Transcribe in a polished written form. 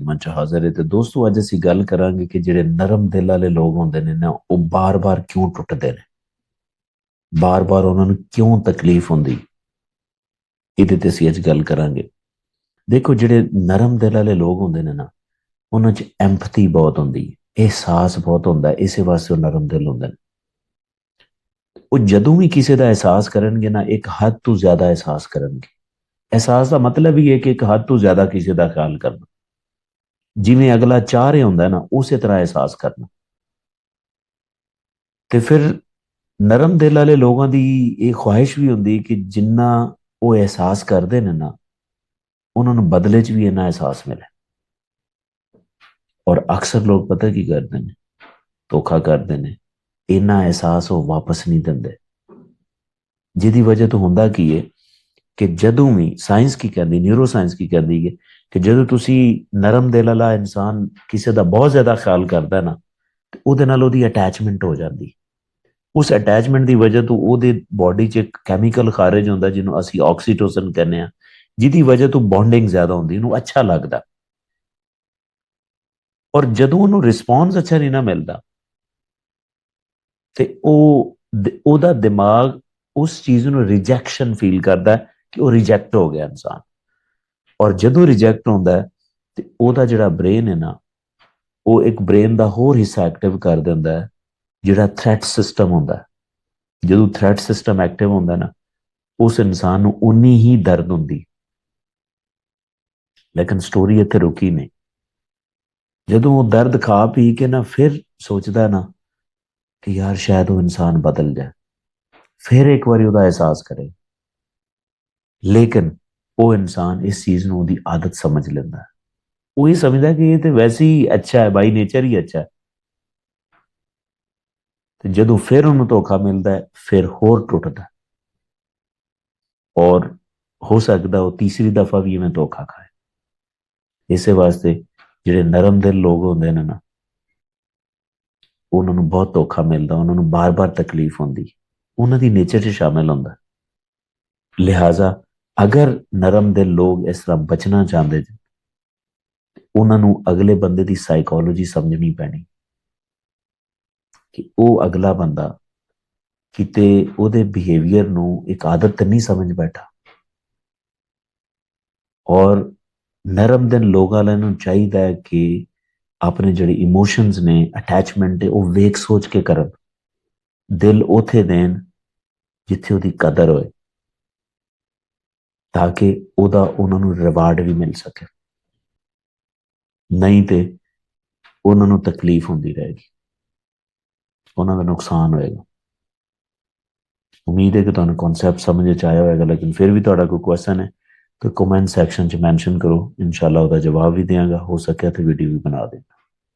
ਮੰਚ ਹਾਜ਼ਰ ਹੈ ਤੇ ਦੋਸਤੋ ਅੱਜ ਅਸੀਂ ਗੱਲ ਕਰਾਂਗੇ ਕਿ ਜਿਹੜੇ ਨਰਮ ਦਿਲ ਵਾਲੇ ਲੋਕ ਹੁੰਦੇ ਨੇ ਨਾ ਉਹ ਬਾਰ-ਬਾਰ ਕਿਉਂ ਟੁੱਟਦੇ ਨੇ, ਬਾਰ-ਬਾਰ ਉਹਨਾਂ ਨੂੰ ਕਿਉਂ ਤਕਲੀਫ ਹੁੰਦੀ। ਇਹਦੇ ਤੇ ਅਸੀਂ ਅੱਜ ਗੱਲ ਕਰਾਂਗੇ। ਦੇਖੋ, ਜਿਹੜੇ ਨਰਮ ਦਿਲ ਵਾਲੇ ਲੋਕ ਹੁੰਦੇ ਨੇ ਨਾ ਉਹਨਾਂ 'ਚ ਐਮਪਥੀ ਬਹੁਤ ਹੁੰਦੀ ਹੈ, ਅਹਿਸਾਸ ਬਹੁਤ ਹੁੰਦਾ ਹੈ, ਇਸੇ ਵਾਸਤੇ ਉਹ ਨਰਮ ਦਿਲ ਹੁੰਦੇ ਨੇ। ਉਹ ਜਦੋਂ ਵੀ ਕਿਸੇ ਦਾ ਅਹਿਸਾਸ ਕਰਨਗੇ ਨਾ ਇੱਕ ਹੱਦ ਤੋਂ ਜ਼ਿਆਦਾ ਅਹਿਸਾਸ ਕਰਨਗੇ। ਅਹਿਸਾਸ ਦਾ ਮਤਲਬ ਹੀ ਹੈ ਕਿ ਇੱਕ ਹੱਦ ਤੋਂ ਜ਼ਿਆਦਾ ਕਿਸੇ ਦਾ ਖਿਆਲ ਕਰਨਾ, ਜਿਵੇਂ ਅਗਲਾ ਚਾਹ ਰਿਹਾ ਹੁੰਦਾ ਨਾ ਉਸੇ ਤਰ੍ਹਾਂ ਅਹਿਸਾਸ ਕਰਨਾ। ਤੇ ਫਿਰ ਨਰਮ ਦਿਲ ਵਾਲੇ ਲੋਕਾਂ ਦੀ ਇਹ ਖੁਆਇਸ਼ ਵੀ ਹੁੰਦੀ ਕਿ ਜਿੰਨਾ ਉਹ ਅਹਿਸਾਸ ਕਰਦੇ ਨੇ ਨਾ ਉਹਨਾਂ ਨੂੰ ਬਦਲੇ 'ਚ ਵੀ ਇੰਨਾ ਅਹਿਸਾਸ ਮਿਲੇ। ਔਰ ਅਕਸਰ ਲੋਕ ਪਤਾ ਕੀ ਕਰਦੇ ਨੇ, ਧੋਖਾ ਕਰਦੇ ਨੇ, ਇੰਨਾ ਅਹਿਸਾਸ ਉਹ ਵਾਪਸ ਨਹੀਂ ਦਿੰਦੇ। ਜਿਹਦੀ ਵਜ੍ਹਾ ਤੋਂ ਹੁੰਦਾ ਕੀ ਹੈ ਕਿ ਜਦੋਂ ਵੀ ਸਾਇੰਸ ਕੀ ਕਹਿੰਦੀ, ਨਿਊਰੋ ਸਾਇੰਸ ਕੀ ਕਹਿੰਦੀ ਹੈ ਕਿ ਜਦੋਂ ਤੁਸੀਂ ਨਰਮ ਦਿਲ ਵਾਲਾ ਇਨਸਾਨ ਕਿਸੇ ਦਾ ਬਹੁਤ ਜ਼ਿਆਦਾ ਖਿਆਲ ਕਰਦਾ ਨਾ ਤੇ ਉਹਦੇ ਨਾਲ ਉਹਦੀ ਅਟੈਚਮੈਂਟ ਹੋ ਜਾਂਦੀ। ਉਸ ਅਟੈਚਮੈਂਟ ਦੀ ਵਜ੍ਹਾ ਤੋਂ ਉਹਦੇ ਬਾਡੀ 'ਚ ਇੱਕ ਕੈਮੀਕਲ ਖਾਰਜ ਹੁੰਦਾ ਜਿਹਨੂੰ ਅਸੀਂ ਆਕਸੀਟੋਸਿਨ ਕਹਿੰਦੇ ਹਾਂ, ਜਿਹਦੀ ਵਜ੍ਹਾ ਤੋਂ ਬੌਂਡਿੰਗ ਜ਼ਿਆਦਾ ਹੁੰਦੀ, ਉਹਨੂੰ ਅੱਛਾ ਲੱਗਦਾ। ਔਰ ਜਦੋਂ ਉਹਨੂੰ ਰਿਸਪੌਂਸ ਅੱਛਾ ਨਹੀਂ ਨਾ ਮਿਲਦਾ ਤੇ ਉਹਦਾ ਦਿਮਾਗ ਉਸ ਚੀਜ਼ ਨੂੰ ਰਿਜੈਕਸ਼ਨ ਫੀਲ ਕਰਦਾ ਕਿ ਉਹ ਰਿਜੈਕਟ ਹੋ ਗਿਆ ਇਨਸਾਨ। ਔਰ ਜਦੋਂ ਰਿਜੈਕਟ ਹੁੰਦਾ ਤੇ ਉਹਦਾ ਜਿਹੜਾ ਬ੍ਰੇਨ ਹੈ ਨਾ ਉਹ ਇੱਕ ਬ੍ਰੇਨ ਦਾ ਹੋਰ ਹਿੱਸਾ ਐਕਟਿਵ ਕਰ ਦਿੰਦਾ ਹੈ, ਜਿਹੜਾ ਥ੍ਰੈਟ ਸਿਸਟਮ ਹੁੰਦਾ। ਜਦੋਂ ਥ੍ਰੈਟ ਸਿਸਟਮ ਐਕਟਿਵ ਹੁੰਦਾ ਨਾ ਉਸ ਇਨਸਾਨ ਨੂੰ ਉਨੀ ਹੀ ਦਰਦ ਹੁੰਦੀ। ਲੇਕਿਨ ਸਟੋਰੀ ਇੱਥੇ ਰੁਕੀ ਨਹੀਂ। ਜਦੋਂ ਉਹ ਦਰਦ ਖਾ ਪੀ ਕੇ ਨਾ ਫਿਰ ਸੋਚਦਾ ਨਾ ਕਿ ਯਾਰ ਸ਼ਾਇਦ ਉਹ ਇਨਸਾਨ ਬਦਲ ਜਾਏ, ਫਿਰ ਇੱਕ ਵਾਰੀ ਉਹਦਾ ਅਹਿਸਾਸ ਕਰੇ। ਲੇਕਿਨ ਉਹ ਇਨਸਾਨ ਇਸ ਚੀਜ਼ ਨੂੰ ਉਹਦੀ ਆਦਤ ਸਮਝ ਲੈਂਦਾ ਹੈ। ਉਹ ਇਹ ਸਮਝਦਾ ਕਿ ਇਹ ਤੇ ਵੈਸੇ ਹੀ ਅੱਛਾ ਹੈ, ਬਾਈ ਨੇਚਰ ਹੀ ਅੱਛਾ ਹੈ। ਤੇ ਜਦੋਂ ਫਿਰ ਉਹਨੂੰ ਧੋਖਾ ਮਿਲਦਾ ਹੈ ਫਿਰ ਹੋਰ ਟੁੱਟਦਾ ਔਰ ਹੋ ਸਕਦਾ ਉਹ ਤੀਸਰੀ ਦਫਾ ਵੀ ਇਵੇਂ ਧੋਖਾ ਖਾਏ। ਇਸੇ ਵਾਸਤੇ ਜਿਹੜੇ ਨਰਮ ਦਿਲ ਲੋਕ ਹੁੰਦੇ ਨੇ ਨਾ ਉਹਨਾਂ ਨੂੰ ਬਹੁਤ ਧੋਖਾ ਮਿਲਦਾ, ਉਹਨਾਂ ਨੂੰ ਬਾਰ-ਬਾਰ ਤਕਲੀਫ ਹੁੰਦੀ, ਉਹਨਾਂ ਦੀ ਨੇਚਰ 'ਚ ਸ਼ਾਮਿਲ ਹੁੰਦਾ। ਲਿਹਾਜ਼ਾ ਅਗਰ ਨਰਮ ਦਿਲ ਲੋਕ ਇਸ ਤਰ੍ਹਾਂ ਬਚਣਾ ਚਾਹੁੰਦੇ ਨੇ ਉਹਨਾਂ ਨੂੰ ਅਗਲੇ ਬੰਦੇ ਦੀ ਸਾਈਕੋਲੋਜੀ ਸਮਝਣੀ ਪੈਣੀ ਕਿ ਉਹ ਅਗਲਾ ਬੰਦਾ ਕਿਤੇ ਉਹਦੇ ਬਿਹੇਵੀਅਰ ਨੂੰ ਇੱਕ ਆਦਤ ਨਹੀਂ ਸਮਝ ਬੈਠਾ। ਔਰ ਨਰਮ ਦਿਲ ਲੋਕਾਂ ਨੂੰ ਚਾਹੀਦਾ ਹੈ ਕਿ ਆਪਣੇ ਜਿਹੜੇ ਇਮੋਸ਼ਨਸ ਨੇ, ਅਟੈਚਮੈਂਟ ਹੈ, ਉਹ ਵੇਖ ਸੋਚ ਕੇ ਕਰਨ। ਦਿਲ ਉਥੇ ਦੇਣ ਜਿੱਥੇ ਉਹਦੀ ਕਦਰ ਹੋਏ ਤਾਂ ਕਿ ਉਹਦਾ ਉਹਨਾਂ ਨੂੰ ਰਿਵਾਰਡ ਵੀ ਮਿਲ ਸਕੇ। ਨਹੀਂ ਤੇ ਉਹਨਾਂ ਨੂੰ ਤਕਲੀਫ ਹੁੰਦੀ ਰਹੇਗੀ, ਉਹਨਾਂ ਦਾ ਨੁਕਸਾਨ ਹੋਏਗਾ। ਉਮੀਦ ਹੈ ਕਿ ਤੁਹਾਨੂੰ ਕਨਸੈਪਟ ਸਮਝ 'ਚ ਆਇਆ ਹੋਏਗਾ। ਲੇਕਿਨ ਫਿਰ ਵੀ ਤੁਹਾਡਾ ਕੋਈ ਕੁਐਸਚਨ ਹੈ तो कमेंट सेक्शन च मैंशन करो, इंशाल्लाह ਉਹਦਾ ਜਵਾਬ ਵੀ ਦਿਆਂਗਾ, ਹੋ ਸਕਿਆ तो वीडियो भी बना देना।